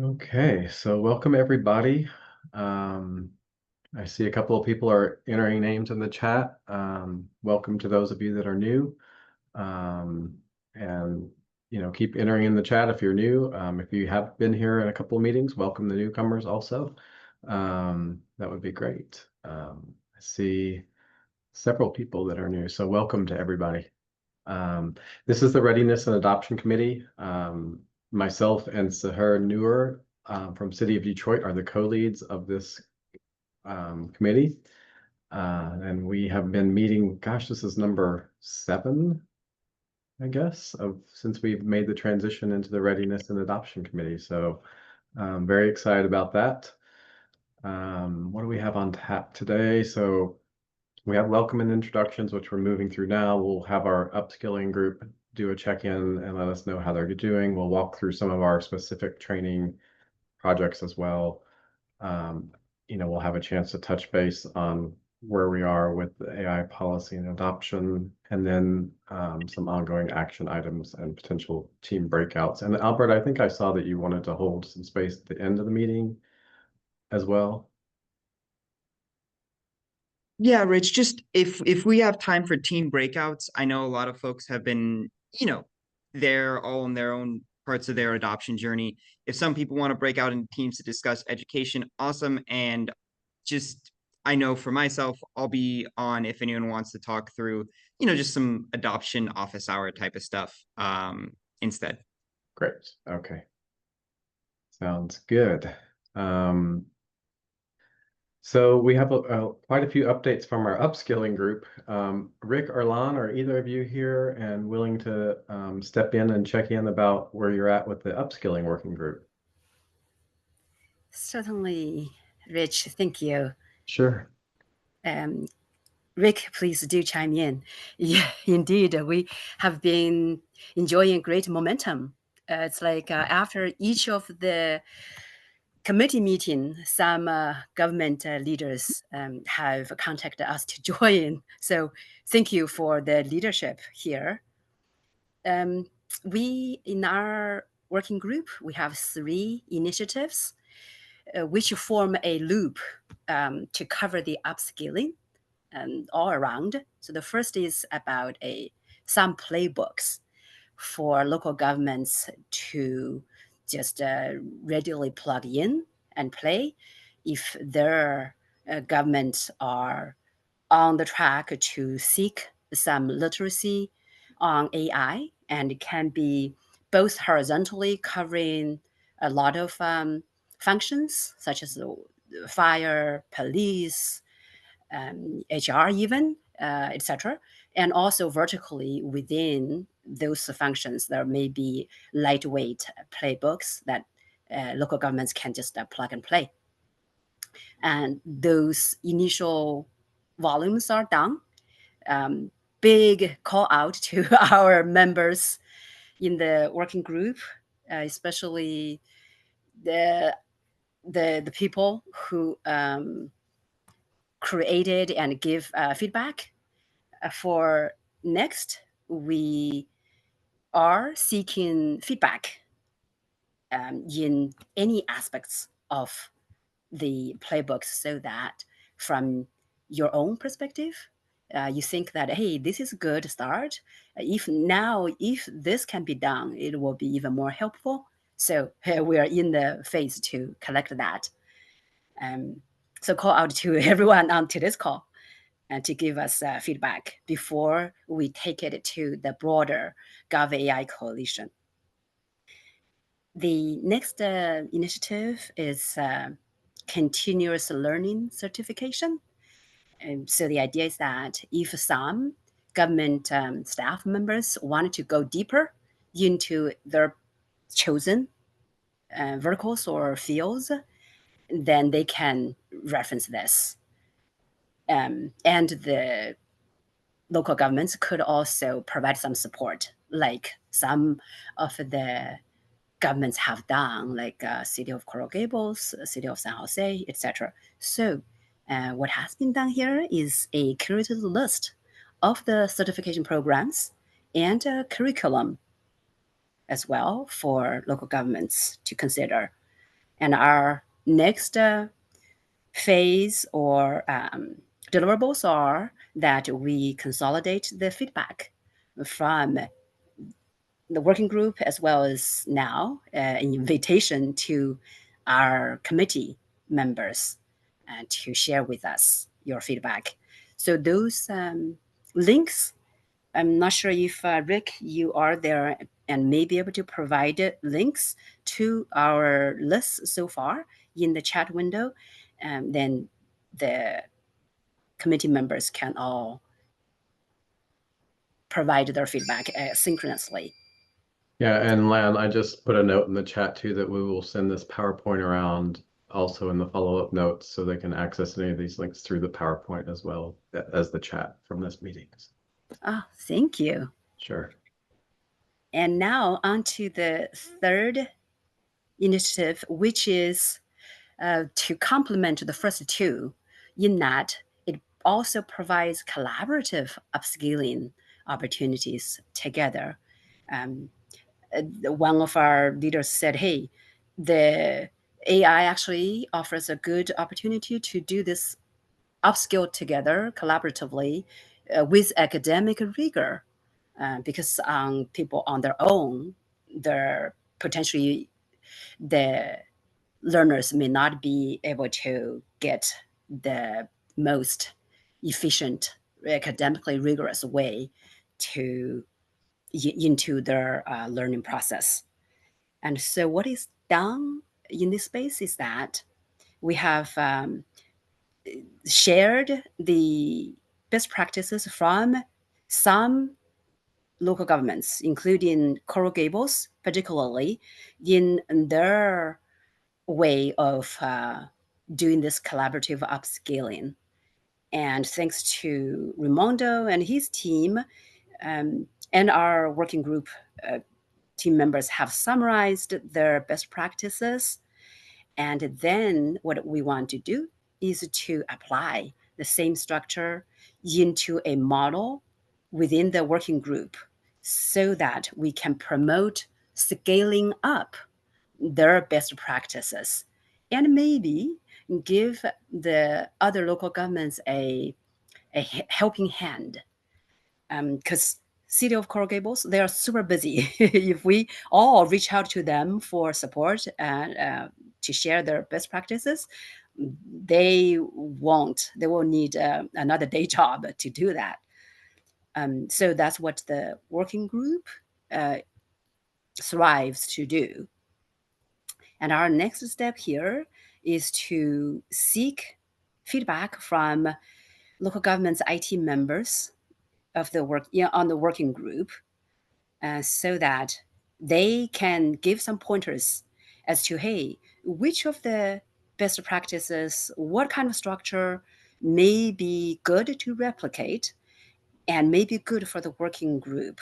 Okay, so welcome everybody. I see a couple of people are entering names in the chat. Welcome to those of you that are new. And keep entering in the chat if you're new. If you have been here in a couple of meetings, welcome the newcomers also. That would be great. I see several people that are new, so welcome to everybody. This is the Readiness and Adoption Committee. Myself and Sahar Noor from City of Detroit are the co-leads of this committee. And we have been meeting, gosh, this is number 7, I guess, since we've made the transition into the Readiness and Adoption Committee. So I'm very excited about that. What do we have on tap today? So we have welcome and introductions, which we're moving through now. We'll have our upskilling group do a check-in and let us know how they're doing. We'll walk through some of our specific training projects as well. We'll have a chance to touch base on where we are with the AI policy and adoption, and then some ongoing action items and potential team breakouts. And Albert, I think I saw that you wanted to hold some space at the end of the meeting as well. Yeah, Rich, just if we have time for team breakouts, I know a lot of folks have been, they're all in their own parts of their adoption journey. If some people want to break out into teams to discuss education, awesome. And just, I know for myself, I'll be on if anyone wants to talk through, just some adoption office hour type of stuff instead. Great. Okay. Sounds good. So we have quite a few updates from our upskilling group. Rick or Lon, are either of you here and willing to step in and check in about where you're at with the upskilling working group? Certainly, Rich. Thank you. Sure. Rick, please do chime in. Yeah, indeed, we have been enjoying great momentum. It's like after each of the committee meeting, some government leaders have contacted us to join. So thank you for the leadership here. We, in our working group, we have 3 initiatives which form a loop to cover the upskilling all around. So the first is about some playbooks for local governments to just readily plug in and play if their governments are on the track to seek some literacy on AI, and it can be both horizontally covering a lot of functions such as fire, police, HR even, etc. And also vertically within those functions, there may be lightweight playbooks that local governments can just plug and play. And those initial volumes are done. Big call out to our members in the working group, especially the people who created and give feedback. For next, we are seeking feedback in any aspects of the playbooks, so that from your own perspective, you think that, hey, this is a good start. If this can be done, it will be even more helpful. So we are in the phase to collect that. So call out to everyone on today's call and to give us feedback before we take it to the broader GovAI Coalition. The next initiative is continuous learning certification. And so the idea is that if some government staff members wanted to go deeper into their chosen verticals or fields, then they can reference this. And the local governments could also provide some support, like some of the governments have done, like City of Coral Gables, City of San Jose, etc. So what has been done here is a curated list of the certification programs and curriculum as well for local governments to consider. And our next phase or deliverables are that we consolidate the feedback from the working group as well as now an invitation to our committee members to share with us your feedback. So those links, I'm not sure if Rick, you are there and may be able to provide links to our list so far in the chat window. Then the committee members can all provide their feedback synchronously. Yeah, and Lan, I just put a note in the chat too that we will send this PowerPoint around also in the follow-up notes so they can access any of these links through the PowerPoint as well as the chat from this meeting. Ah, thank you. Sure. And now on to the third initiative, which is to complement the first two, in that it also provides collaborative upskilling opportunities together. One of our leaders said, hey, the AI actually offers a good opportunity to do this upskill together collaboratively with academic rigor, because people on their own, they're potentially the learners may not be able to get the most efficient, academically rigorous way to into their learning process. And so what is done in this space is that we have shared the best practices from some local governments, including Coral Gables, particularly in their way of doing this collaborative upscaling. And thanks to Raimondo and his team, and our working group team members have summarized their best practices. And then what we want to do is to apply the same structure into a model within the working group so that we can promote scaling up their best practices and maybe give the other local governments a helping hand. Because City of Coral Gables, they are super busy. If we all reach out to them for support and to share their best practices, they will need another day job to do that. So that's what the working group thrives to do. And our next step here is to seek feedback from local government's IT members of the work on the working group, so that they can give some pointers as to, hey, which of the best practices, what kind of structure may be good to replicate and may be good for the working group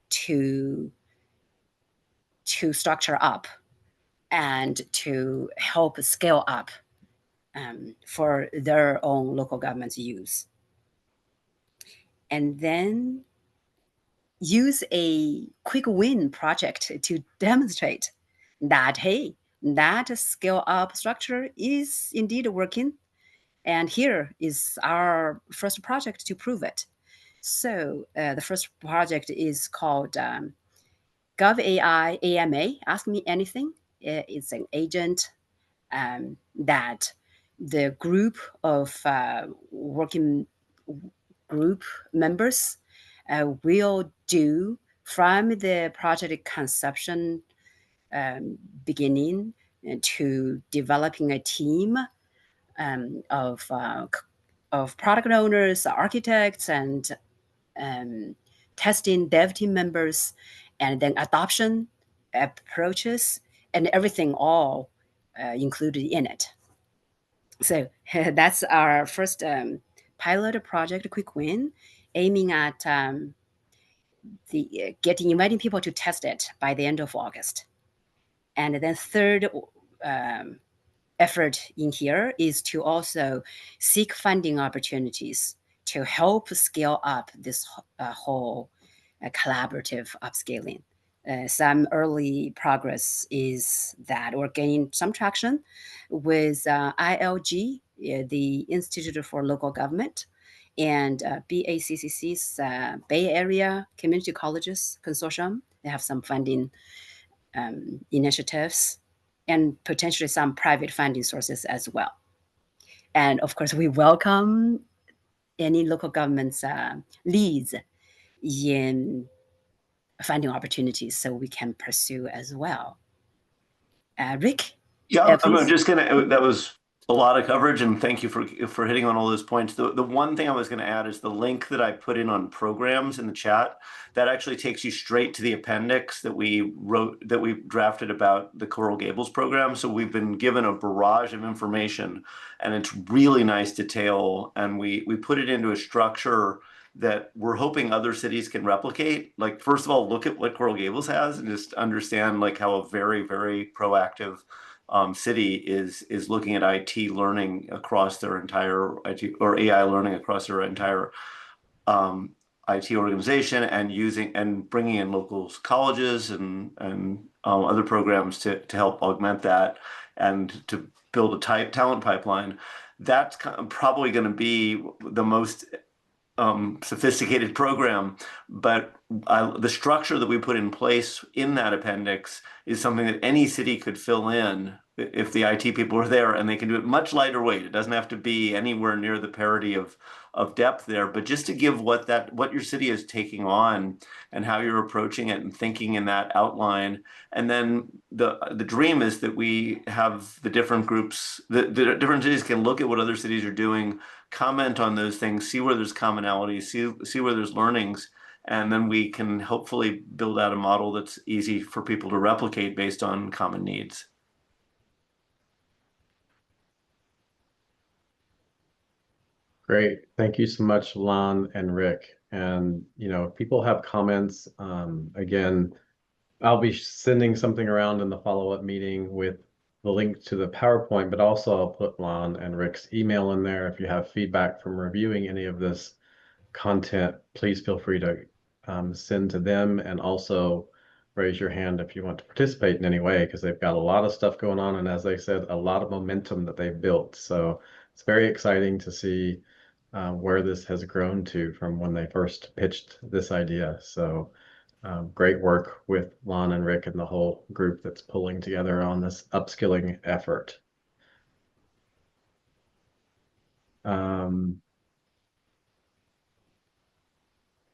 to structure up and to help scale up for their own local government's use. And then use a quick win project to demonstrate that, hey, that scale up structure is indeed working. And here is our first project to prove it. So the first project is called GovAI AMA, Ask Me Anything. It's an agent that the group of working group members will do from the project conception beginning to developing a team of product owners, architects, and testing dev team members, and then adoption approaches and everything all included in it. So that's our first pilot project, quick win, aiming at inviting people to test it by the end of August. And then third effort in here is to also seek funding opportunities to help scale up this whole collaborative upscaling. Some early progress is that we're gaining some traction with ILG, the Institute for Local Government, and BACCC's Bay Area Community Colleges Consortium. They have some funding initiatives and potentially some private funding sources as well. And of course, we welcome any local government's leads in funding opportunities so we can pursue as well. Rick? Yeah, I'm please. just gonna, that was a lot of coverage, and thank you for hitting on all those points. The one thing I was gonna add is the link that I put in on programs in the chat, that actually takes you straight to the appendix that we drafted about the Coral Gables program. So we've been given a barrage of information, and it's really nice detail, and we put it into a structure that we're hoping other cities can replicate. Like, first of all, look at what Coral Gables has and just understand like how a very, very proactive city is looking at IT learning across their entire IT, or AI learning across their entire IT organization, and using and bringing in local colleges and other programs to help augment that and to build a talent pipeline. That's probably going to be the most sophisticated program, but the structure that we put in place in that appendix is something that any city could fill in if the IT people are there, and they can do it much lighter weight. It doesn't have to be anywhere near the parity of depth there, but just to give what your city is taking on and how you're approaching it and thinking in that outline. And then the dream is that we have the different groups, the different cities can look at what other cities are doing, comment on those things, see where there's commonalities, see where there's learnings, and then we can hopefully build out a model that's easy for people to replicate based on common needs. Great. Thank you so much, Lon and Rick. And, if people have comments, again, I'll be sending something around in the follow-up meeting with the link to the PowerPoint, but also I'll put Lon and Rick's email in there. If you have feedback from reviewing any of this content, please feel free to send to them, and also raise your hand if you want to participate in any way, because they've got a lot of stuff going on. And as I said, a lot of momentum that they've built. So it's very exciting to see where this has grown to from when they first pitched this idea. So great work with Lon and Rick and the whole group that's pulling together on this upskilling effort.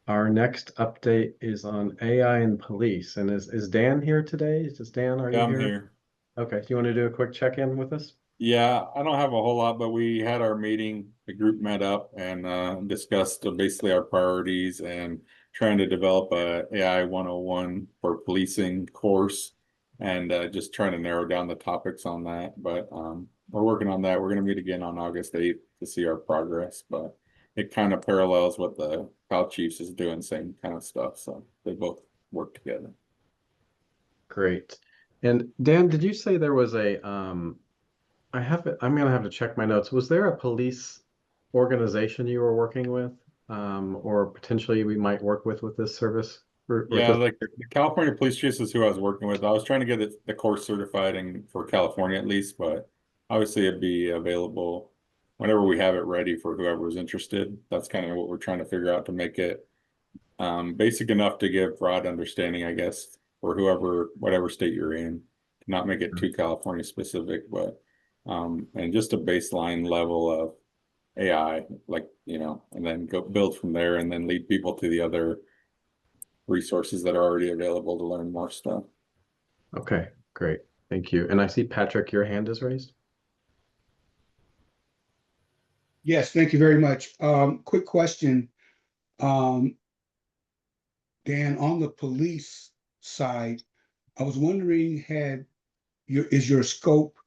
Our next update is on AI and police. And is Dan here today? Is Dan, are you I'm here? here. Okay, do you want to do a quick check-in with us? Yeah, I don't have a whole lot, but we had our meeting, the group met up and discussed basically our priorities and trying to develop a AI 101 for policing course, and just trying to narrow down the topics on that. But we're working on that. We're going to meet again on August 8th to see our progress, but it kind of parallels what the Cal Chiefs is doing, same kind of stuff. So they both work together. Great. And Dan, did you say there was a I'm gonna have to check my notes. Was there a police organization you were working with, or potentially we might work with this service? Yeah, like the California Police Chiefs is who I was working with. I was trying to get the course certified for California at least, but obviously it'd be available whenever we have it ready for whoever's interested. That's kind of what we're trying to figure out to make it basic enough to give broad understanding, I guess, for whatever state you're in. Not make it too California specific, but and just a baseline level of AI, like, and then go build from there, and then lead people to the other resources that are already available to learn more stuff. Okay, great. Thank you. And I see, Patrick, your hand is raised. Yes, thank you very much. Quick question. Dan, on the police side, I was wondering, is your scope,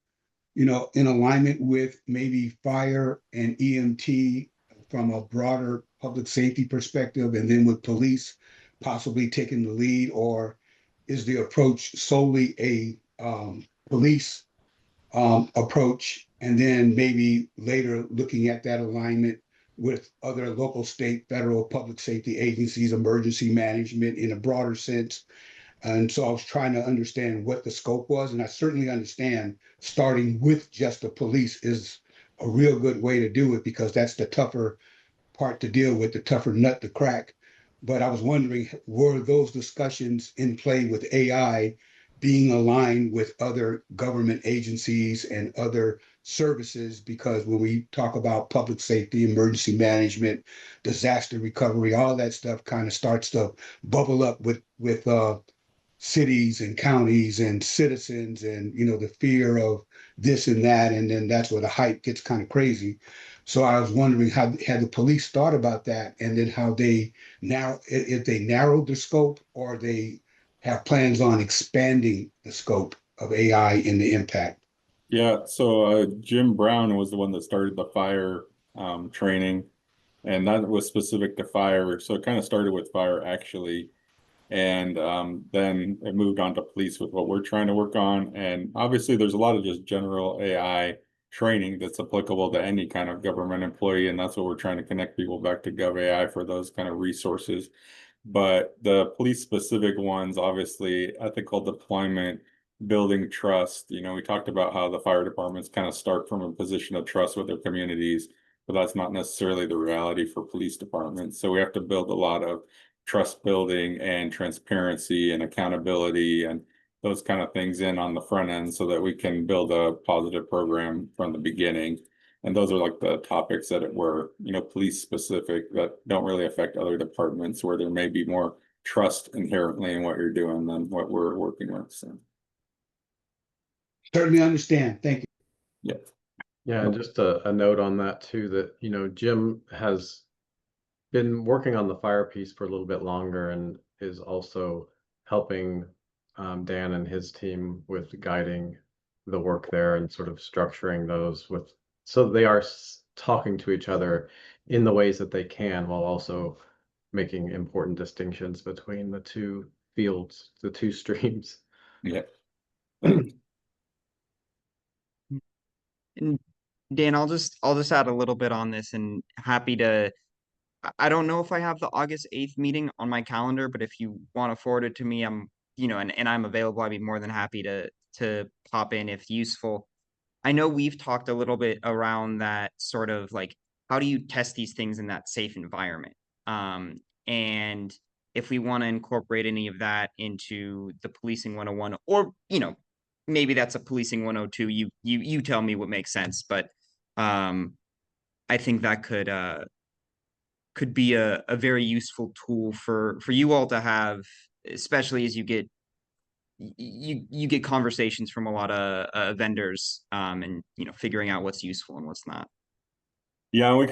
in alignment with maybe fire and EMT from a broader public safety perspective, and then with police possibly taking the lead, or is the approach solely a police approach, and then maybe later looking at that alignment with other local, state, federal public safety agencies, emergency management in a broader sense? And so I was trying to understand what the scope was, and I certainly understand starting with just the police is a real good way to do it because that's the tougher part to deal with, the tougher nut to crack. But I was wondering, were those discussions in play with AI being aligned with other government agencies and other services? Because when we talk about public safety, emergency management, disaster recovery, all that stuff kind of starts to bubble up with cities and counties and citizens, and the fear of this and that, and then that's where the hype gets kind of crazy. So I was wondering how had the police thought about that, and then how they now if they narrowed the scope or they have plans on expanding the scope of AI and the impact. Yeah, so Jim Brown was the one that started the fire training, and that was specific to fire. So it kind of started with fire actually, and then it moved on to police with what we're trying to work on. And obviously, there's a lot of just general AI training that's applicable to any kind of government employee, and that's what we're trying to connect people back to GovAI for those kind of resources. But the police specific ones, obviously, ethical deployment, building trust. We talked about how the fire departments kind of start from a position of trust with their communities, but that's not necessarily the reality for police departments. So we have to build a lot of trust building and transparency and accountability and those kind of things in on the front end so that we can build a positive program from the beginning. And those are like the topics that were, police specific that don't really affect other departments where there may be more trust inherently in what you're doing than what we're working with. So. Certainly understand. Thank you. Yeah. Yeah, and just a note on that too, that, Jim has been working on the fire piece for a little bit longer and is also helping Dan and his team with guiding the work there and sort of structuring those so they are talking to each other in the ways that they can while also making important distinctions between the two fields, the two streams. Yeah. And Dan, I'll just add a little bit on this, and happy to. I don't know if I have the August 8th meeting on my calendar, but if you want to forward it to me, and I'm available, I'd be more than happy to pop in if useful. I know we've talked a little bit around that sort of like, how do you test these things in that safe environment? And if we want to incorporate any of that into the policing 101, or, maybe that's a policing 102, you tell me what makes sense. But I think that could be a very useful tool for you all to have, especially as you get conversations from a lot of vendors, and figuring out what's useful and what's not. Yeah, we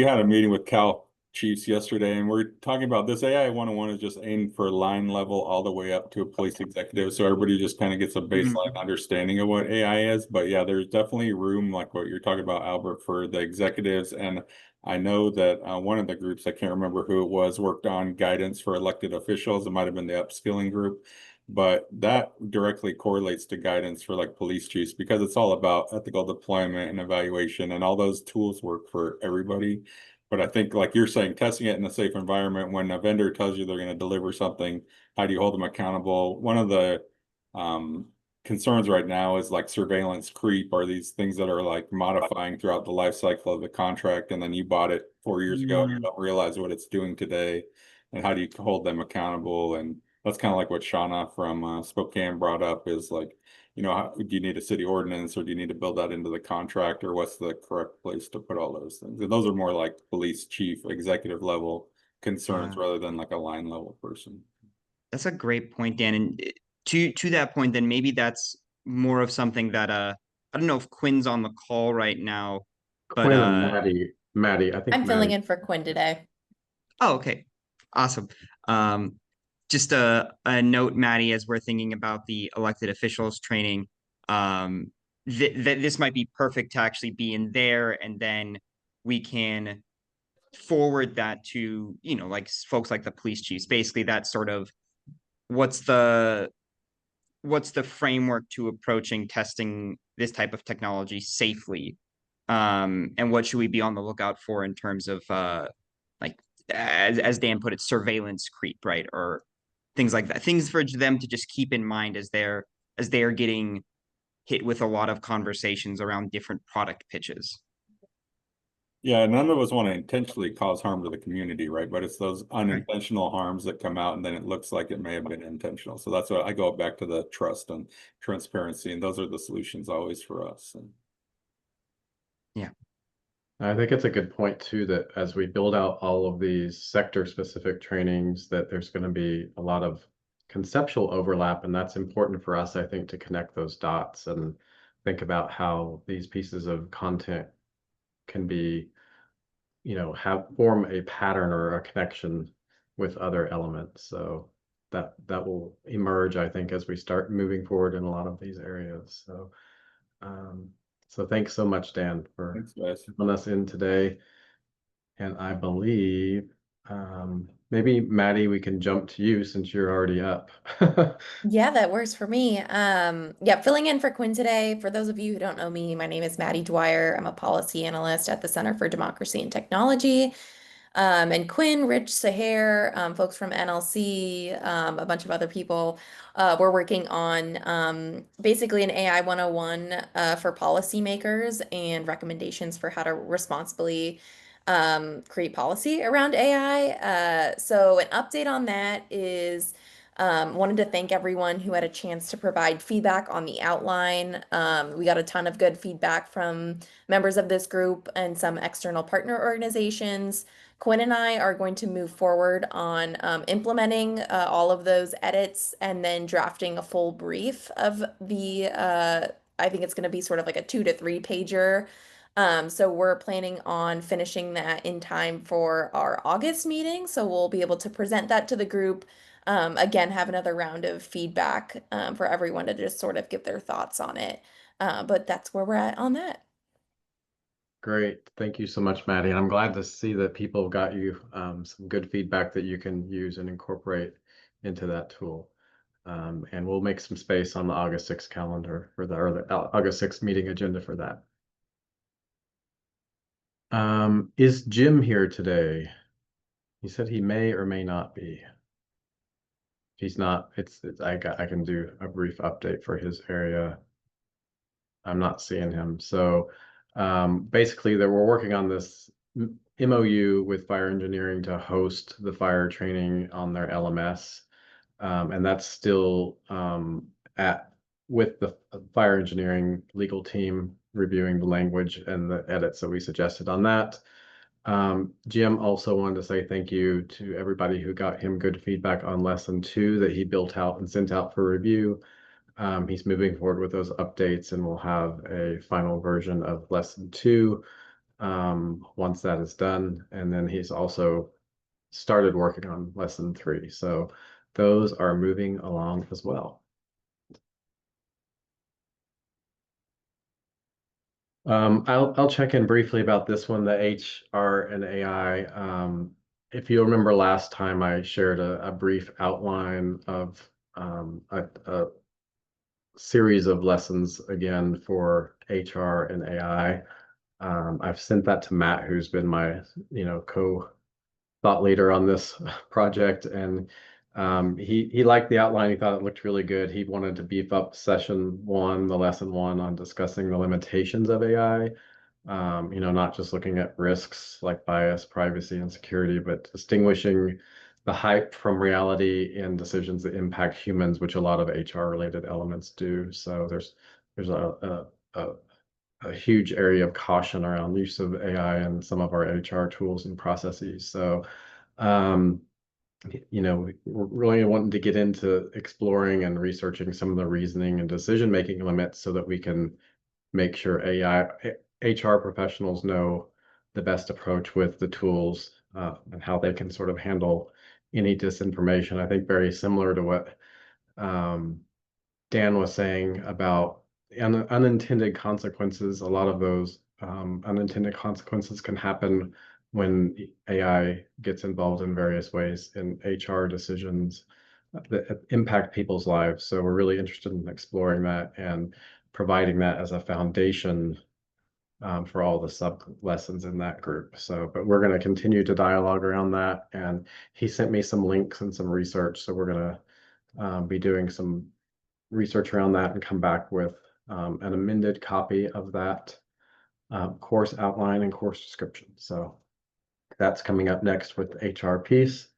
had a meeting with Cal Chiefs yesterday, and we're talking about this AI 101 is just aimed for line level all the way up to a police executive, so everybody just kind of gets a baseline understanding of what AI is. But yeah, there's definitely room, like what you're talking about, Albert, for the executives. And I know that one of the groups, I can't remember who it was, worked on guidance for elected officials. It might have been the upskilling group, but that directly correlates to guidance for like police chiefs because it's all about ethical deployment and evaluation, and all those tools work for everybody. But I think, like you're saying, testing it in a safe environment, when a vendor tells you they're going to deliver something, how do you hold them accountable? One of the concerns right now is like surveillance creep, or these things that are like modifying throughout the life cycle of the contract, and then you bought it 4 years ago and you don't realize what it's doing today, and how do you hold them accountable? And that's kind of like what Shauna from Spokane brought up, is like, do you need a city ordinance, or do you need to build that into the contract, or what's the correct place to put all those things? And those are more like police chief, executive level concerns rather than like a line level person. That's a great point, Dan. And to that point, then maybe that's more of something that I don't know if Quinn's on the call right now, but Quinn and Maddie, I think I'm filling in for Quinn today. Oh, okay. Awesome. Just a note, Maddie, as we're thinking about the elected officials training, this might be perfect to actually be in there, and then we can forward that to, like folks like the police chiefs. Basically, that sort of what's the framework to approaching testing this type of technology safely, and what should we be on the lookout for in terms of like as Dan put it, surveillance creep, right? Or things like that, things for them to just keep in mind as they are getting hit with a lot of conversations around different product pitches. Yeah, none of us want to intentionally cause harm to the community, right? But it's those unintentional harms that come out, and then it looks like it may have been intentional. So that's why I go back to the trust and transparency, and those are the solutions always for us. And yeah, I think it's a good point too, that as we build out all of these sector-specific trainings, that there's going to be a lot of conceptual overlap, and that's important for us, I think, to connect those dots and think about how these pieces of content can be, form a pattern or a connection with other elements. So that will emerge, I think, as we start moving forward in a lot of these areas. So thanks so much, Dan, for thanks, guys. having us in today. And I believe maybe Maddie, we can jump to you since you're already up. Yeah, that works for me. Yeah, filling in for Quinn today. For those of you who don't know me, my name is Maddie Dwyer. I'm a policy analyst at the Center for Democracy and Technology. And Quinn, Rich Saher, folks from NLC, a bunch of other people, we're working on basically an AI 101 for policymakers and recommendations for how to responsibly create policy around AI. So an update on that is wanted to thank everyone who had a chance to provide feedback on the outline. We got a ton of good feedback from members of this group and some external partner organizations. Quinn and I are going to move forward on implementing all of those edits and then drafting a full brief of the, I think it's going to be sort of like a 2 to 3 pager. So we're planning on finishing that in time for our August meeting. So we'll be able to present that to the group. Again, have another round of feedback for everyone to just sort of give their thoughts on it. But that's where we're at on that. Great. Thank you so much, Maddie. And I'm glad to see that people got you some good feedback that you can use and incorporate into that tool. And we'll make some space on the August 6th calendar for the August 6th meeting agenda for that. Is Jim here today? He said he may or may not be. If he's not, I can do a brief update for his area. I'm not seeing him. So basically we're working on this MOU with fire engineering to host the fire training on their LMS. And that's still with the fire engineering legal team reviewing the language and the edits that we suggested on that. Jim also wanted to say thank you to everybody who got him good feedback on lesson 2 that he built out and sent out for review. He's moving forward with those updates, and we'll have a final version of lesson 2 once that is done. And then he's also started working on lesson 3. So those are moving along as well. I'll check in briefly about this one, the HR and AI. If you remember last time, I shared a brief outline of a series of lessons again for HR and AI. I've sent that to Matt, who's been my co-thought leader on this project, and he liked the outline. He thought it looked really good. He wanted to beef up session 1, the lesson 1 on discussing the limitations of AI. Not just looking at risks like bias, privacy, and security, but distinguishing the hype from reality in decisions that impact humans, which a lot of HR related elements do. So there's a huge area of caution around use of AI and some of our HR tools and processes. So we're really wanting to get into exploring and researching some of the reasoning and decision-making limits so that we can make sure HR professionals know the best approach with the tools and how they can sort of handle any disinformation. I think very similar to what Dan was saying about unintended consequences. A lot of those unintended consequences can happen when AI gets involved in various ways in HR decisions that impact people's lives. So we're really interested in exploring that and providing that as a foundation for all the sub lessons in that group. So, but we're going to continue to dialogue around that. And he sent me some links and some research. So we're going to be doing some research around that and come back with an amended copy of that course outline and course description. So that's coming up next with the HR piece.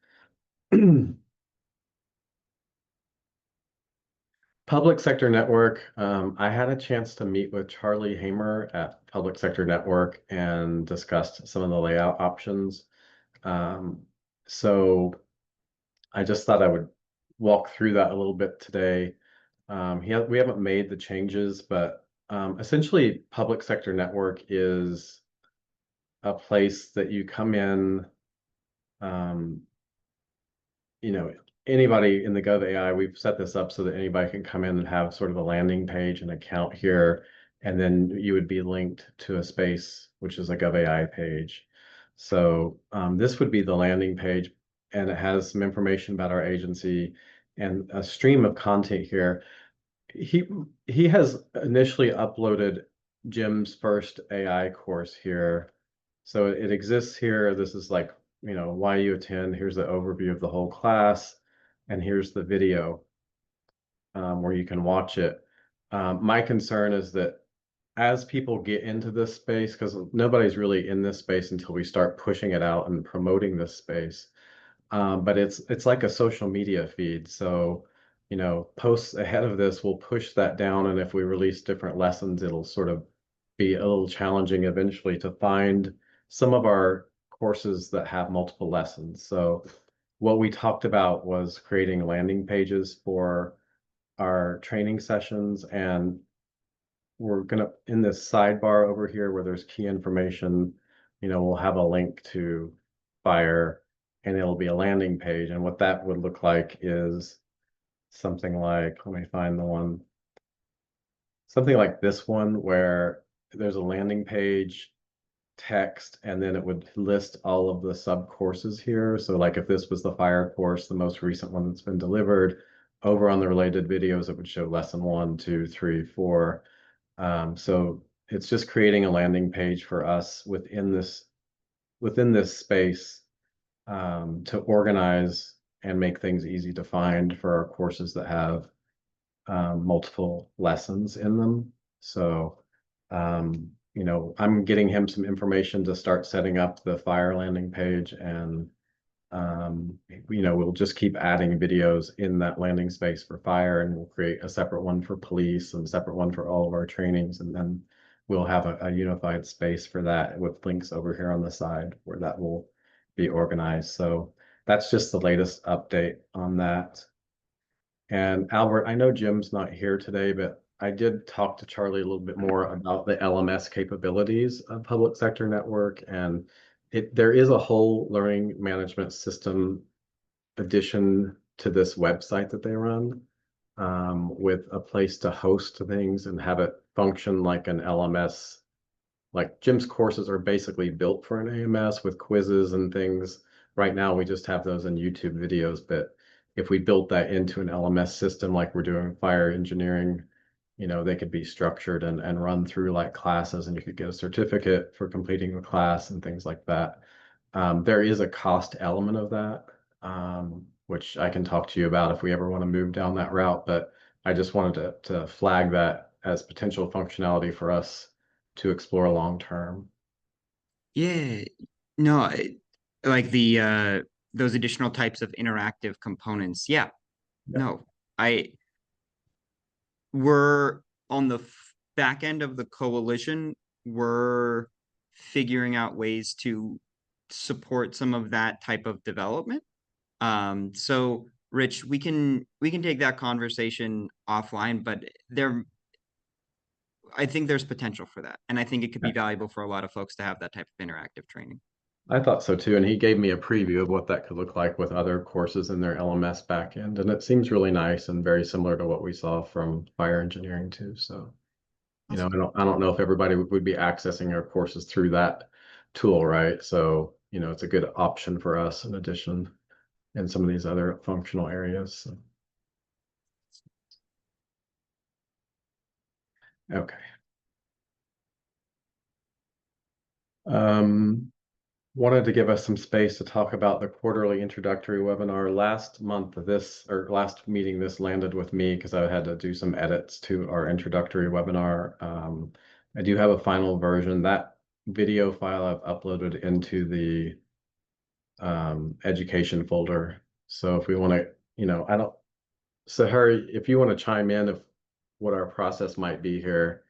Public Sector Network, I had a chance to meet with Charlie Hamer at Public Sector Network and discussed some of the layout options. So I just thought I would walk through that a little bit today. We haven't made the changes, but essentially Public Sector Network is a place that you come in, you know, anybody in the GovAI, we've set this up so that anybody can come in and have sort of a landing page and account here, and then you would be linked to a space, which is a GovAI page. So this would be the landing page, and it has some information about our agency and a stream of content here. He has initially uploaded Jim's first AI course here. So it exists here. This is like, why you attend. Here's the overview of the whole class. And here's the video where you can watch it. My concern is that as people get into this space, because nobody's really in this space until we start pushing it out and promoting this space. But it's like a social media feed. So, posts ahead of this will push that down. And if we release different lessons, it'll sort of be a little challenging eventually to find some of our courses that have multiple lessons. So what we talked about was creating landing pages for our training sessions. And we're gonna, in this sidebar over here where there's key information, we'll have a link to Fire, and it'll be a landing page. And what that would look like is something like, let me find the one, something like this one, where there's a landing page, text, and then it would list all of the sub courses here. So like if this was the Fire course, the most recent one that's been delivered, over on the related videos, it would show lesson 1, 2, 3, 4. So it's just creating a landing page for us within this space to organize and make things easy to find for our courses that have multiple lessons in them. So, I'm getting him some information to start setting up the Fire landing page, and we'll just keep adding videos in that landing space for Fire, and we'll create a separate one for police and a separate one for all of our trainings, and then we'll have a unified space for that with links over here on the side where that will be organized. So that's just the latest update on that. And Albert, I know Jim's not here today, but I did talk to Charlie a little bit more about the LMS capabilities of Public Sector Network, and there is a whole learning management system addition to this website that they run, with a place to host things and have it function like an LMS. Like Jim's courses are basically built for an AMS with quizzes and things. Right now, we just have those in YouTube videos, but if we built that into an LMS system like we're doing Fire engineering, they could be structured and run through like classes, and you could get a certificate for completing the class and things like that. There is a cost element of that, which I can talk to you about if we ever want to move down that route, but I just wanted to flag that as potential functionality for us to explore long term. Yeah, no, like the those additional types of interactive components. Yeah, no, we're on the back end of the coalition. We're figuring out ways to support some of that type of development. So Rich, we can take that conversation offline, but I think there's potential for that. And I think it could be valuable for a lot of folks to have that type of interactive training. I thought so too. And he gave me a preview of what that could look like with other courses in their LMS backend. And it seems really nice and very similar to what we saw from Fire engineering too. So, Awesome. I don't know if everybody would be accessing our courses through that tool, right? So, it's a good option for us in addition in some of these other functional areas. So. Okay. wanted to give us some space to talk about the quarterly introductory webinar. Last meeting, this landed with me because I had to do some edits to our introductory webinar. I do have a final version. That video file I've uploaded into the education folder. So if we want to, Sahar, if you want to chime in of what our process might be here,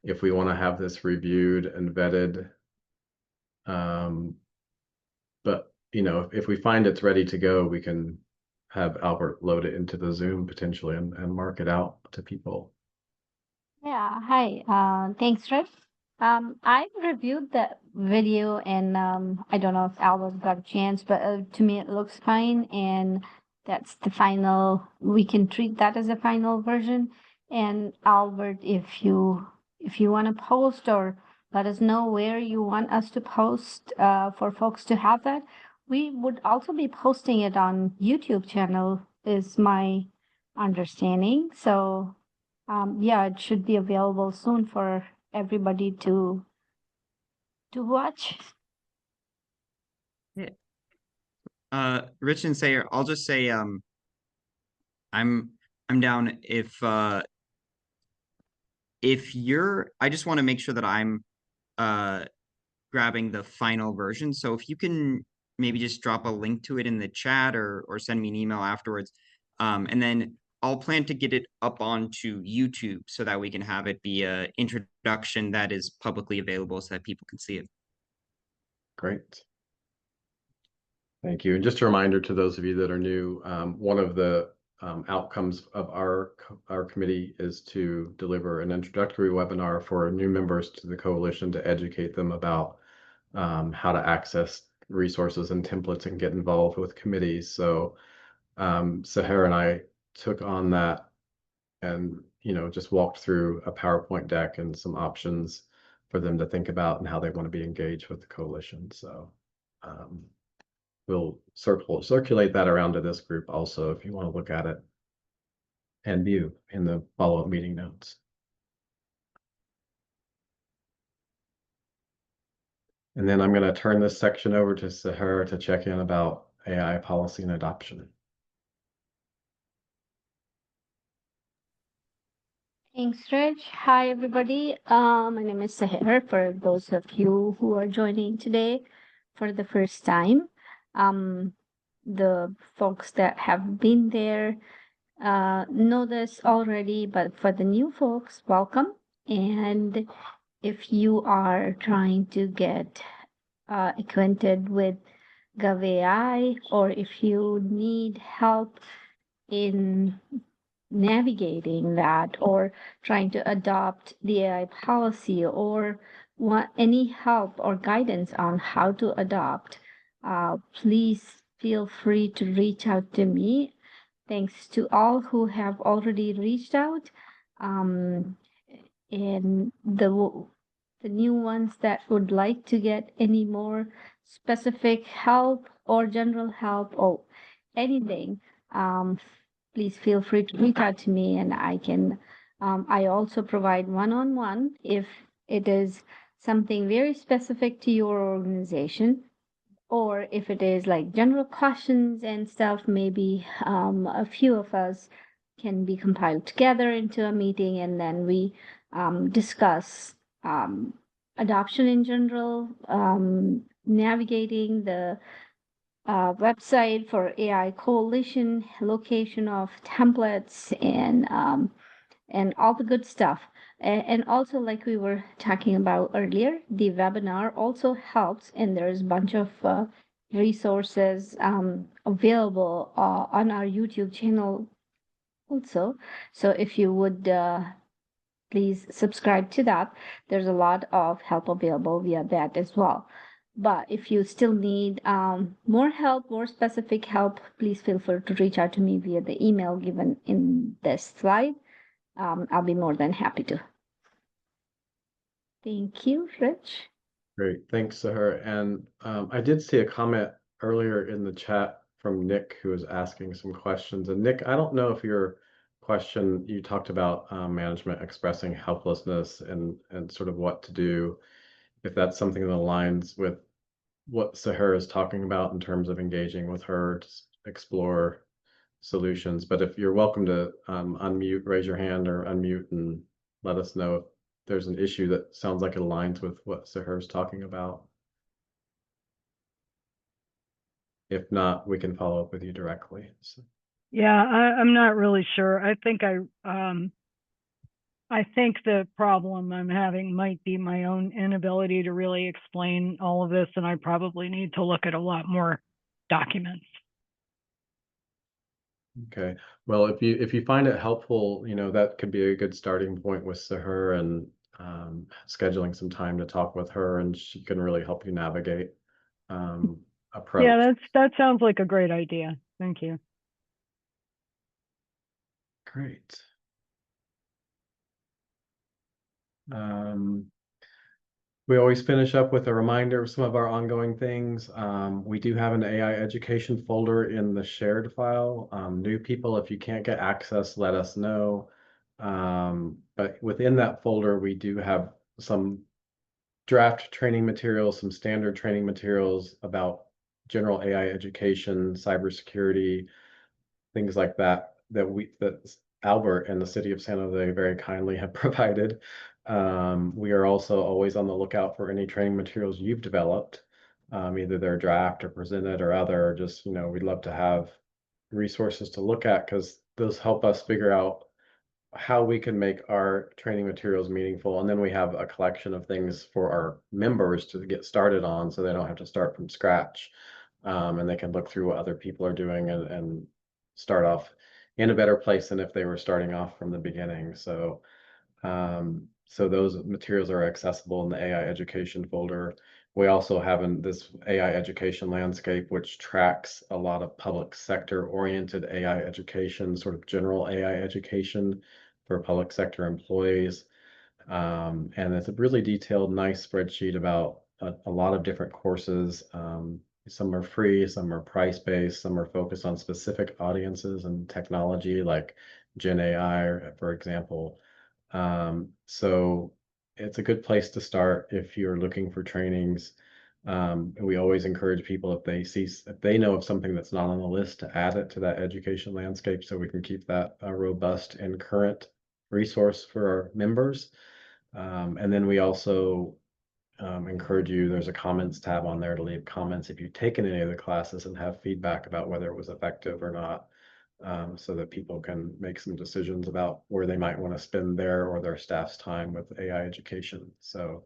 if we want to have this reviewed and vetted, but if we find it's ready to go, we can have Albert load it into the Zoom potentially and mark it out to people. Yeah, hi. Thanks, Rick. I reviewed the video and I don't know if Albert got a chance, but to me it looks fine, and that's the final. We can treat that as a final version. And Albert, if you want to post or let us know where you want us to post for folks to have that. We would also be posting it on YouTube channel, is my understanding. So yeah, it should be available soon for everybody to watch. Rich and Sayer, I'll just say I'm down if you're, I just want to make sure that I'm grabbing the final version. So if you can maybe just drop a link to it in the chat or send me an email afterwards. And then I'll plan to get it up onto YouTube so that we can have it be an introduction that is publicly available so that people can see it. Great. Thank you. And just a reminder to those of you that are new, one of the outcomes of our committee is to deliver an introductory webinar for new members to the coalition to educate them about how to access resources and templates and get involved with committees. So Sahar and I took on that and just walked through a PowerPoint deck and some options for them to think about and how they want to be engaged with the coalition. So we'll circulate that around to this group also if you want to look at it and view in the follow-up meeting notes. And then I'm going to turn this section over to Sahar to check in about AI policy and adoption. Thanks, Rich. Hi, everybody. My name is Sahar, for those of you who are joining today for the first time. The folks that have been there know this already, but for the new folks, welcome. And if you are trying to get acquainted with GovAI, or if you need help in navigating that, or trying to adopt the AI policy, or want any help or guidance on how to adopt, please feel free to reach out to me. Thanks to all who have already reached out, and the new ones that would like to get any more specific help or general help or anything, please feel free to reach out to me, and I can. I also provide one-on-one if it is something very specific to your organization, or if it is like general questions and stuff. Maybe a few of us can be compiled together into a meeting, and then we discuss adoption in general, navigating the website for AI Coalition, location of templates, and all the good stuff. And also, like we were talking about earlier, the webinar also helps, and there's a bunch of resources available on our YouTube channel also. So if you would please subscribe to that. There's a lot of help available via that as well. But if you still need more help, more specific help, please feel free to reach out to me via the email given in this slide. I'll be more than happy to. Thank you, Rich. Great, thanks, Sahar. And I did see a comment earlier in the chat from Nick, who was asking some questions. And Nick, I don't know if your question, you talked about management expressing helplessness and sort of what to do, if that's something that aligns with what Sahar is talking about in terms of engaging with her to explore solutions. But if you're welcome to unmute, raise your hand or unmute and let us know if there's an issue that sounds like it aligns with what Sahar is talking about. If not, we can follow up with you directly. So. Yeah, I'm not really sure. I think the problem I'm having might be my own inability to really explain all of this, and I probably need to look at a lot more documents. Okay. Well, if you find it helpful, that could be a good starting point with Sahar, and scheduling some time to talk with her, and she can really help you navigate approach. Yeah, that sounds like a great idea. Thank you. Great. We always finish up with a reminder of some of our ongoing things. We do have an AI education folder in the shared file. New people, if you can't get access, let us know. But within that folder, we do have some draft training materials, some standard training materials about general AI education, cybersecurity, things like that, that Albert and the city of San Jose very kindly have provided. We are also always on the lookout for any training materials you've developed, either they're draft or presented or other, or just, we'd love to have resources to look at, because those help us figure out how we can make our training materials meaningful. And then we have a collection of things for our members to get started on, so they don't have to start from scratch. And they can look through what other people are doing and start off in a better place than if they were starting off from the beginning. So those materials are accessible in the AI education folder. We also have this AI education landscape, which tracks a lot of public sector oriented AI education, sort of general AI education for public sector employees. And it's a really detailed, nice spreadsheet about a lot of different courses. Some are free, some are price-based, some are focused on specific audiences and technology, like Gen AI, for example. So it's a good place to start if you're looking for trainings. We always encourage people, if they know of something that's not on the list, to add it to that education landscape, so we can keep that a robust and current resource for our members. And then we also encourage you, there's a comments tab on there to leave comments if you've taken any of the classes and have feedback about whether it was effective or not, so that people can make some decisions about where they might want to spend their or their staff's time with AI education. So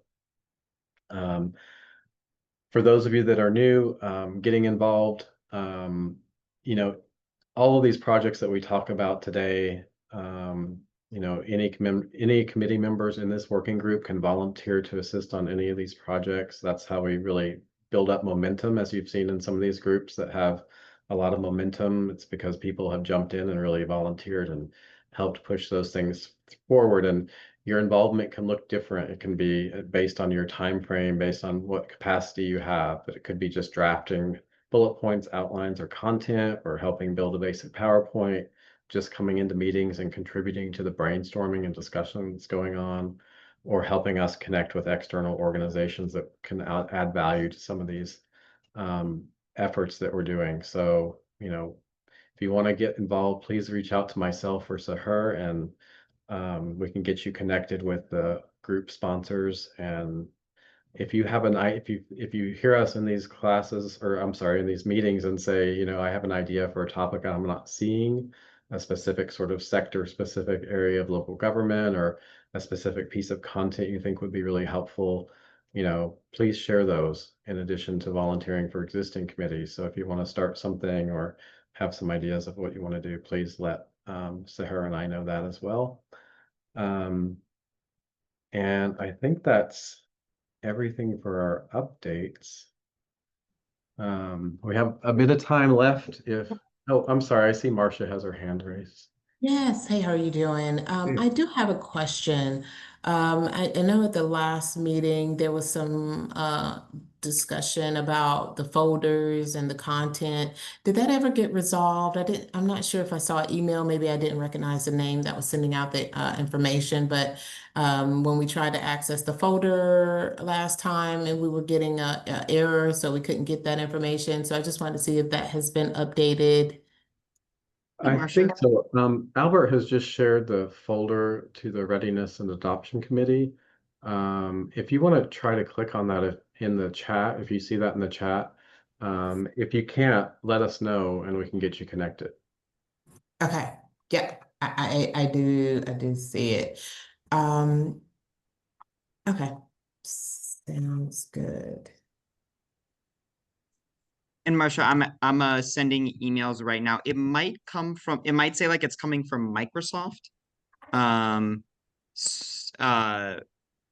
for those of you that are new, getting involved, all of these projects that we talk about today, any committee members in this working group can volunteer to assist on any of these projects. That's how we really build up momentum, as you've seen in some of these groups that have a lot of momentum. It's because people have jumped in and really volunteered and helped push those things forward. And your involvement can look different. It can be based on your time frame, based on what capacity you have, but it could be just drafting bullet points, outlines, or content, or helping build a basic PowerPoint, just coming into meetings and contributing to the brainstorming and discussion that's going on, or helping us connect with external organizations that can add value to some of these efforts that we're doing. So, if you want to get involved, please reach out to myself or Sahar, and we can get you connected with the group sponsors. And if you have if you hear us in these classes, or I'm sorry, in these meetings, and say, I have an idea for a topic I'm not seeing, a specific sort of sector specific area of local government, or a specific piece of content you think would be really helpful, please share those in addition to volunteering for existing committees. So if you want to start something or have some ideas of what you want to do, please let Sahar and I know that as well. And I think that's everything for our updates. We have a bit of time left. Oh, I'm sorry, I see Marcia has her hand raised. Yes. Hey, how are you doing? I do have a question. I know at the last meeting there was some discussion about the folders and the content. Did that ever get resolved? I'm not sure if I saw an email, maybe I didn't recognize the name that was sending out the information, but when we tried to access the folder last time and we were getting a error, so we couldn't get that information. So I just wanted to see if that has been updated. I think so. Albert has just shared the folder to the Readiness and Adoption Committee. If you want to try to click on that in the chat, if you see that in the chat, if you can't, let us know and we can get you connected. Okay. Yep. I do see it. Okay. Sounds good. And Marsha, I'm sending emails right now. It might say like it's coming from Microsoft.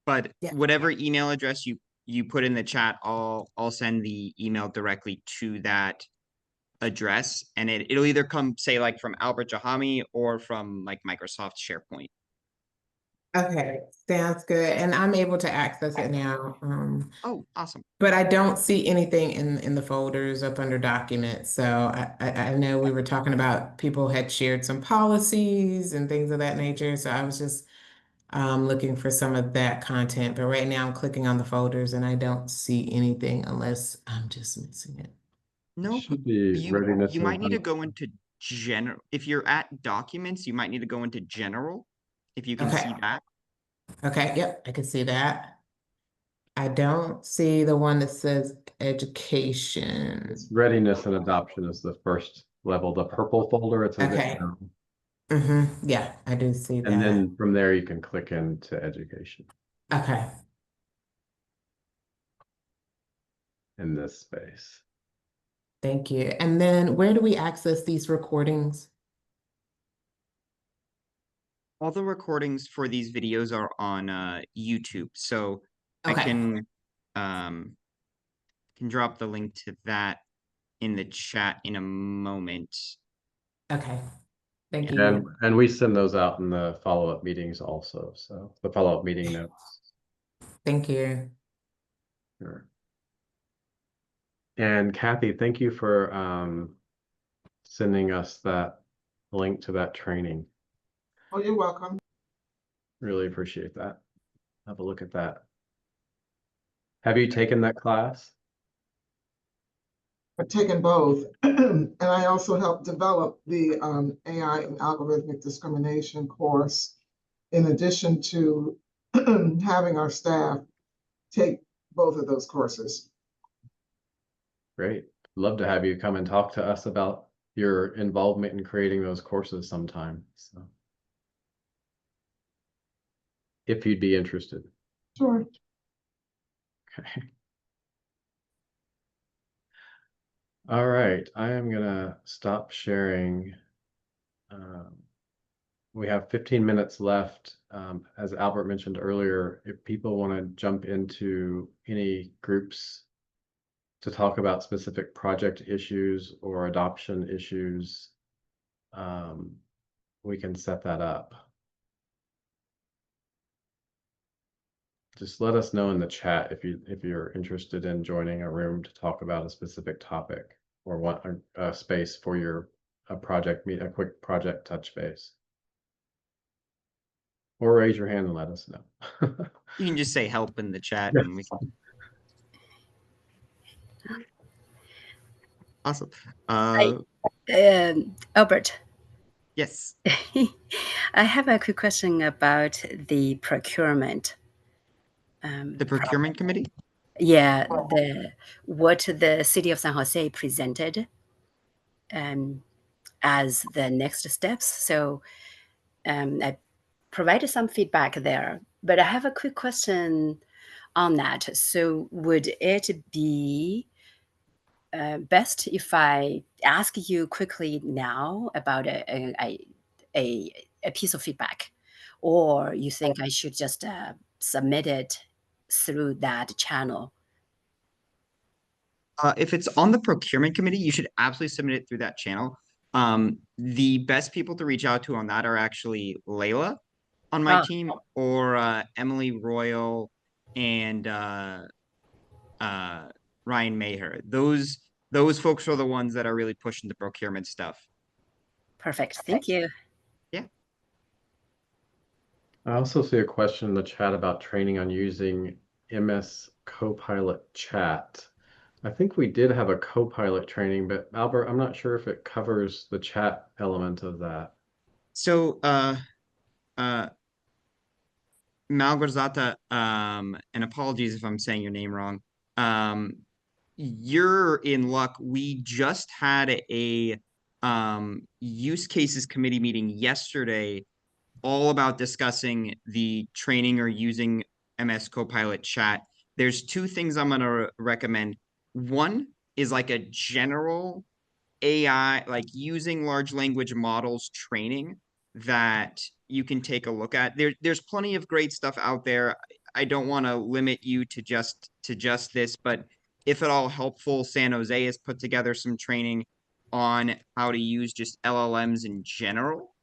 But Yeah. whatever email address you put in the chat, I'll send the email directly to that address, and it'll either come say like from Albert Jahami or from like Microsoft SharePoint. Okay, sounds good. And I'm able to access it now. Oh, awesome. But I don't see anything in the folders up under documents. So I know we were talking about people had shared some policies and things of that nature. So I was just looking for some of that content. But right now I'm clicking on the folders and I don't see anything unless I'm just missing it. No, Should be Readiness you and might need to go into general. If you're at documents, you might need to go into general, if you can see that. Okay, yep, I can see that. I don't see the one that says education. It's Readiness and Adoption is the first level, the purple folder. It's a bit Okay. down. Yeah, I do see that. And then from there you can click into education Okay. in this space. Thank you. And then where do we access these recordings? All the recordings for these videos are on YouTube, so Okay. I can drop the link to that in the chat in a moment. Okay. Thank you. And we send those out in the follow-up meetings also. So the follow-up meeting notes. Thank you. Sure. And Kathy, thank you for sending us that link to that training. Oh, you're welcome. Really appreciate that. Have a look at that. Have you taken that class? I've taken both. And I also helped develop the AI and algorithmic discrimination course, in addition to having our staff take both of those courses. Great. Love to have you come and talk to us about your involvement in creating those courses sometime. So, if you'd be interested. Sure. Okay. All right, I am gonna stop sharing. We have 15 minutes left. As Albert mentioned earlier, if people want to jump into any groups to talk about specific project issues or adoption issues, we can set that up. Just let us know in the chat if you're interested in joining a room to talk about a specific topic or want a space for a quick project touch base. Or raise your hand and let us know. You can just say help in the chat and we can. Awesome. Albert. Yes. I have a quick question about the procurement. The procurement committee? Yeah, what the city of San Jose presented as the next steps. So I provided some feedback there, but I have a quick question on that. So would it be best if I ask you quickly now about a piece of feedback, or you think I should just submit it through that channel? If it's on the procurement committee, you should absolutely submit it through that channel. The best people to reach out to on that are actually Layla on my team, or Emily Royal and Ryan Maher. Those folks are the ones that are really pushing the procurement stuff. Perfect. Thank you. Yeah. I also see a question in the chat about training on using MS Copilot chat. I think we did have a Copilot training, but Albert, I'm not sure if it covers the chat element of that. So, Malgorzata, and apologies if I'm saying your name wrong. You're in luck. We just had a use cases committee meeting yesterday, all about discussing the training or using MS Copilot chat. There's two things I'm going to recommend. One is like a general AI, like using large language models training that you can take a look at. There's plenty of great stuff out there. I don't want to limit you to just this, but if at all helpful, San Jose has put together some training on how to use just LLMs in general.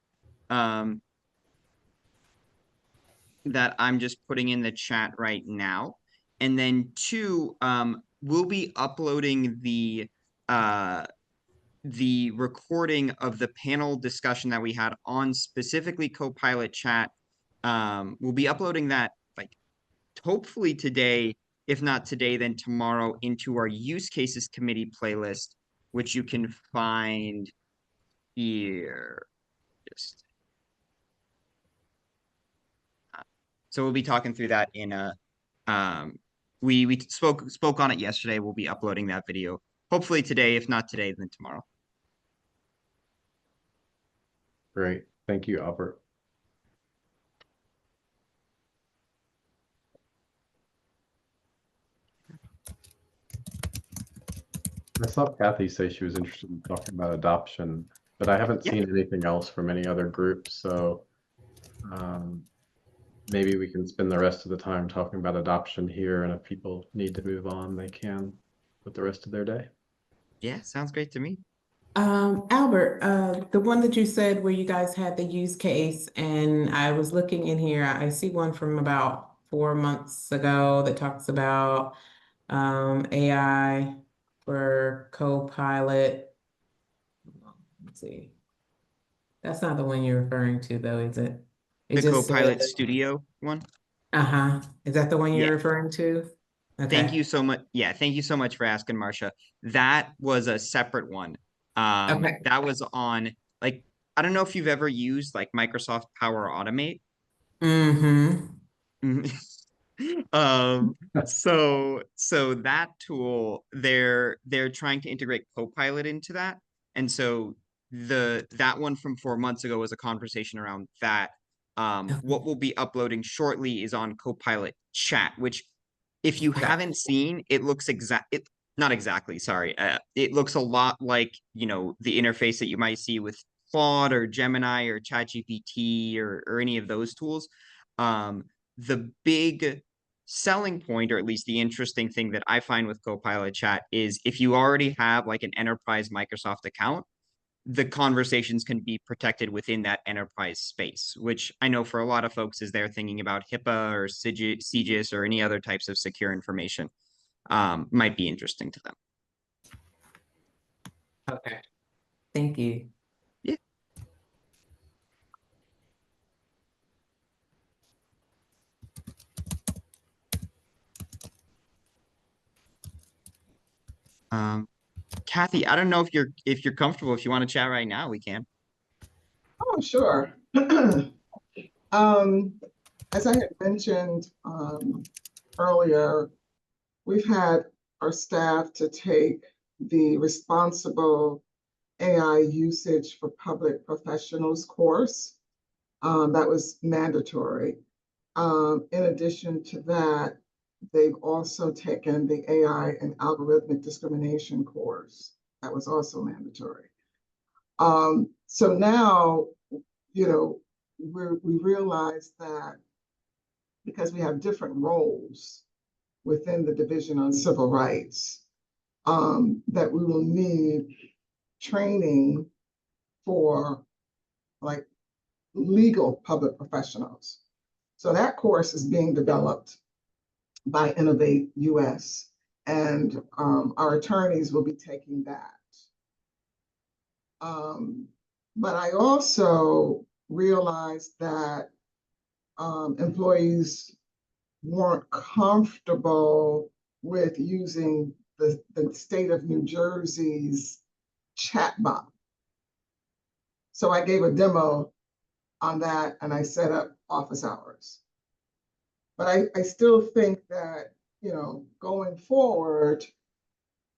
That I'm just putting in the chat right now. And then two, we'll be uploading the recording of the panel discussion that we had on specifically Copilot chat. We'll be uploading that like hopefully today, if not today, then tomorrow into our use cases committee playlist, which you can find here. Just so we'll be talking through that in a we spoke on it yesterday. We'll be uploading that video hopefully today, if not today, then tomorrow. Great. Thank you, Albert. I saw Kathy say she was interested in talking about adoption, but I haven't seen anything else from any other groups. So maybe we can spend the rest of the time talking about adoption here. And if people need to move on, they can with the rest of their day. Yeah, sounds great to me. Albert, the one that you said where you guys had the use case, and I was looking in here, I see one from about 4 months ago that talks about AI for Copilot. Let's see. That's not the one you're referring to, though, is it? The Copilot Studio one? Uh-huh. Is that the one you're referring to? Okay. Thank you so much. Yeah, thank you so much for asking, Marcia. That was a separate one. That was on, like, I don't know if you've ever used like Microsoft Power Automate. So that tool, they're trying to integrate Copilot into that. And so that one from 4 months ago was a conversation around that. What we'll be uploading shortly is on Copilot Chat, which if you haven't seen, it looks not exactly, sorry. It looks a lot like, the interface that you might see with Claude or Gemini or ChatGPT or any of those tools. The big selling point, or at least the interesting thing that I find with Copilot Chat, is if you already have like an enterprise Microsoft account, the conversations can be protected within that enterprise space, which I know for a lot of folks as they're thinking about HIPAA or CGIS or any other types of secure information, might be interesting to them. Okay. Thank you. Yeah. Kathy, I don't know if you're comfortable. If you want to chat right now, we can. Oh, sure. As I had mentioned earlier, we've had our staff to take the Responsible AI Usage for Public Professionals course. That was mandatory. In addition to that, they've also taken the AI and Algorithmic Discrimination course. That was also mandatory. So now, we realize that because we have different roles within the Division on Civil Rights, that we will need training for like legal public professionals. So that course is being developed by Innovate US, and our attorneys will be taking that. But I also realized that employees weren't comfortable with using the state of New Jersey's chatbot. So I gave a demo on that and I set up office hours. But I still think that, you know, going forward,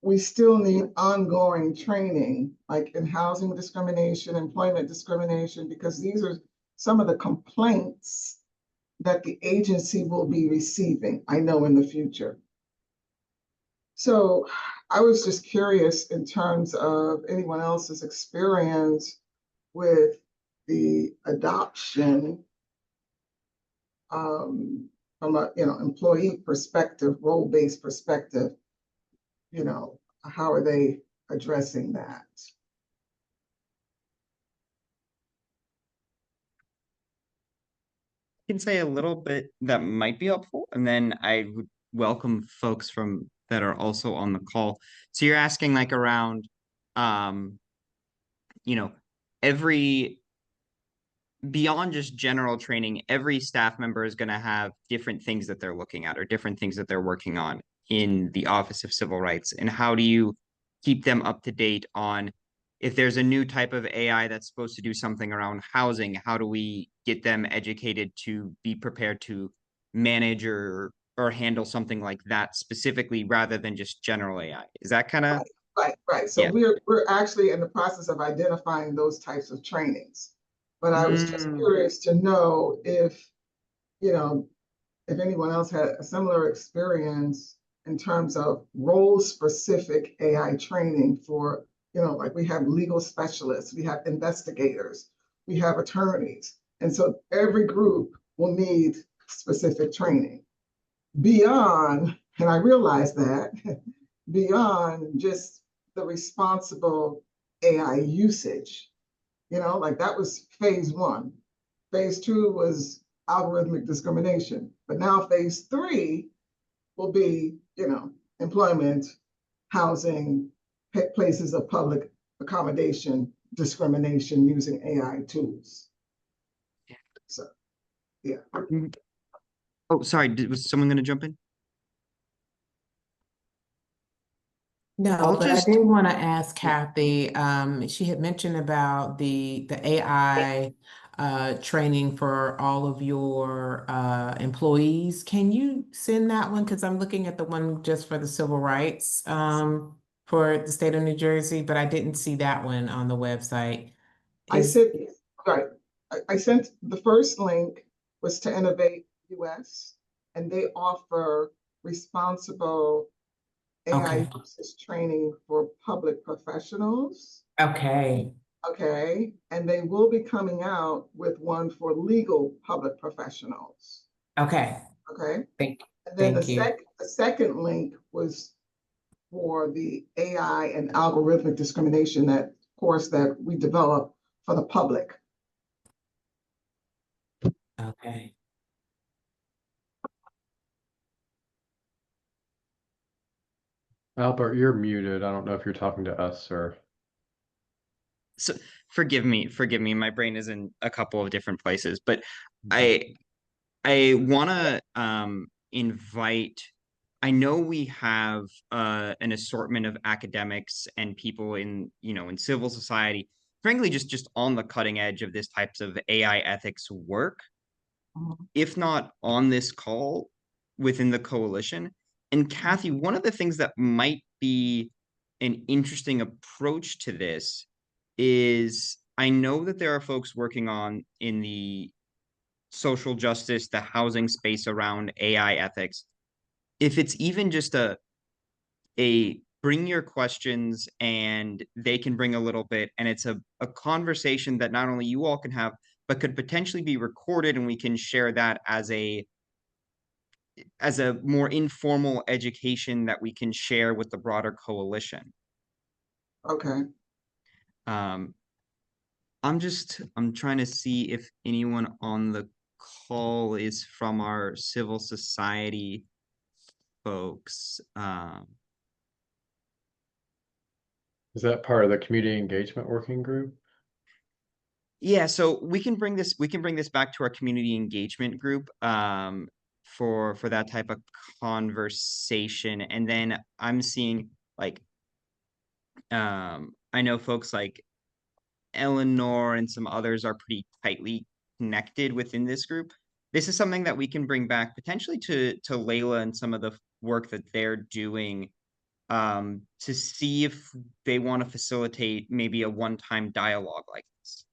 we still need ongoing training, like in housing discrimination, employment discrimination, because these are some of the complaints that the agency will be receiving, I know, in the future. So I was just curious in terms of anyone else's experience with the adoption from a, you know, employee perspective, role-based perspective, you know, how are they addressing that? I can say a little bit that might be helpful, and then I would welcome folks from that are also on the call. So you're asking like around, you know, every beyond just general training, every staff member is going to have different things that they're looking at or different things that they're working on in the Office of Civil Rights. And how do you keep them up to date on if there's a new type of AI that's supposed to do something around housing, how do we get them educated to be prepared to manage or handle something like that specifically rather than just general AI? Is that kind of Right. So yeah. we're actually in the process of identifying those types of trainings. But I was just curious to know if, you know, if anyone else had a similar experience in terms of role-specific AI training for, you know, like we have legal specialists, we have investigators, we have attorneys. And so every group will need specific training beyond, and I realize that, beyond just the responsible AI usage. You know, like that was phase one. Phase two was algorithmic discrimination. But now phase three will be, you know, employment, housing, places of public accommodation, discrimination using AI tools. So, yeah. Oh, sorry. Was someone going to jump in? No, but I did want to ask Kathy, she had mentioned about the AI training for all of your employees. Can you send that one? Because I'm looking at the one just for the civil rights for the state of New Jersey, but I didn't see that one on the website. I sent the first link was to Innovate US, and they offer responsible AI usage training for public professionals. Okay. Okay. And they will be coming out with one for legal public professionals. Okay. Okay. Thank And then you. the second link was for the AI and algorithmic discrimination that course that we developed for the public. Okay. Albert, you're muted. I don't know if you're talking to us or. So forgive me. My brain is in a couple of different places, but I want to invite. I know we have an assortment of academics and people in, you know, in civil society, frankly, just on the cutting edge of this types of AI ethics work, if not on this call within the coalition. And Kathy, one of the things that might be an interesting approach to this is I know that there are folks working on in the social justice, the housing space around AI ethics. If it's even just a bring your questions and they can bring a little bit, and it's a conversation that not only you all can have, but could potentially be recorded, and we can share that as a more informal education that we can share with the broader coalition. Okay. I'm trying to see if anyone on the call is from our civil society folks. Is that part of the community engagement working group? Yeah, so we can bring this back to our community engagement group for that type of conversation. And then I'm seeing like I know folks like Eleanor and some others are pretty tightly connected within this group. This is something that we can bring back potentially to Layla and some of the work that they're doing to see if they want to facilitate maybe a one-time dialogue like this.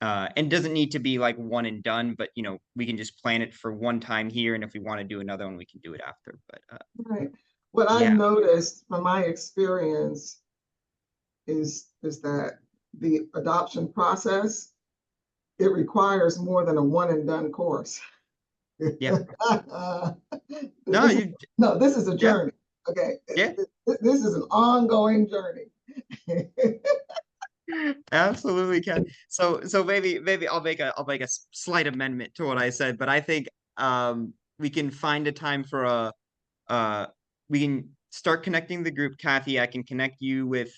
And doesn't need to be like one and done, but you know, we can just plan it for one time here, and if we want to do another one, we can do it after. But Right. What yeah. I've noticed from my experience is that the adoption process, it requires more than a one and done course. Yeah. No, this is a journey. Okay. Yeah. This is an ongoing journey. Absolutely, Ken. So maybe I'll make a slight amendment to what I said, but I think we can find a time for we can start connecting the group. Kathy, I can connect you with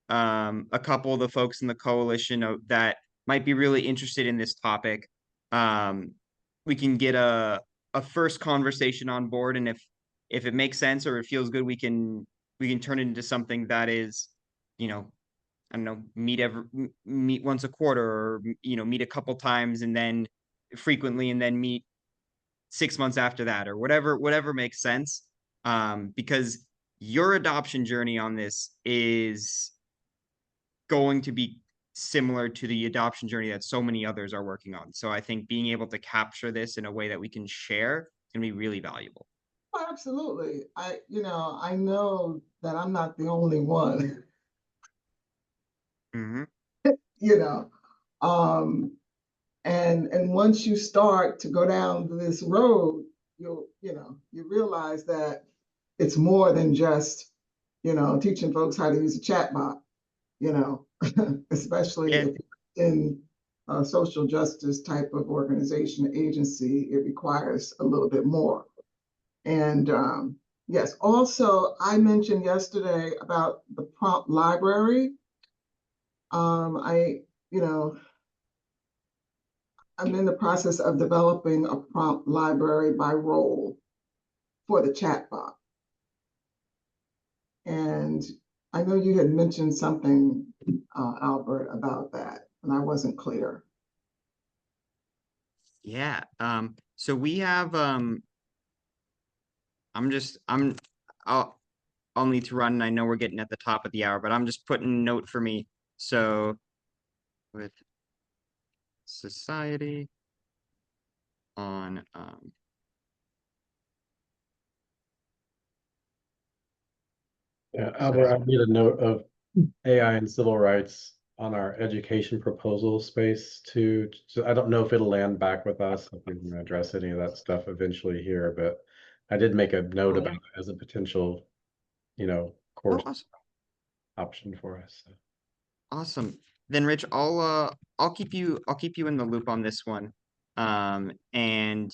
a couple of the folks in the coalition that might be really interested in this topic. We can get a first conversation on board, and if it makes sense or it feels good, we can turn it into something that is, you know, I don't know, meet once a quarter, or you know, meet a couple times and then frequently, and then meet 6 months after that, or whatever makes sense. Because your adoption journey on this is going to be similar to the adoption journey that so many others are working on. So I think being able to capture this in a way that we can share can be really valuable. Oh, absolutely. I know that I'm not the only one. Mm-hmm. You know, and once you start to go down this road, you realize that it's more than just, teaching folks how to use a chatbot, especially if in a social justice type of organization, agency, it requires a little bit more. And yes, also I mentioned yesterday about the prompt library. I'm in the process of developing a prompt library by role for the chatbot. And I know you had mentioned something, Albert, about that, and I wasn't clear. Yeah. So we have I'll need to run, and I know we're getting at the top of the hour, but I'm just putting a note for me. So with society on Yeah, Albert, I made a note of AI and civil rights on our education proposal space too. So I don't know if it'll land back with us, if we can address any of that stuff eventually here, but I did make a note about it as a potential, course option for us. So. Awesome. Then Rich, I'll keep you in the loop on this one. And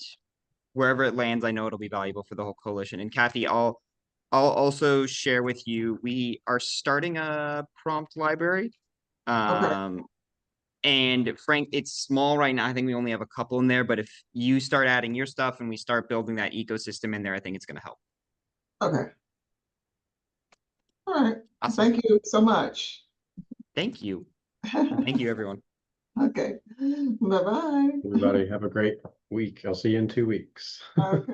wherever it lands, I know it'll be valuable for the whole coalition. And Kathy, I'll also share with you, we are starting a prompt library. Okay. And Frank, it's small right now. I think we only have a couple in there, but if you start adding your stuff and we start building that ecosystem in there, I think it's going to help. Okay. All right. Awesome. Thank you so much. Thank you. Thank you, everyone. Okay. Bye-bye. Everybody have a great week. I'll see you in 2 weeks. Okay.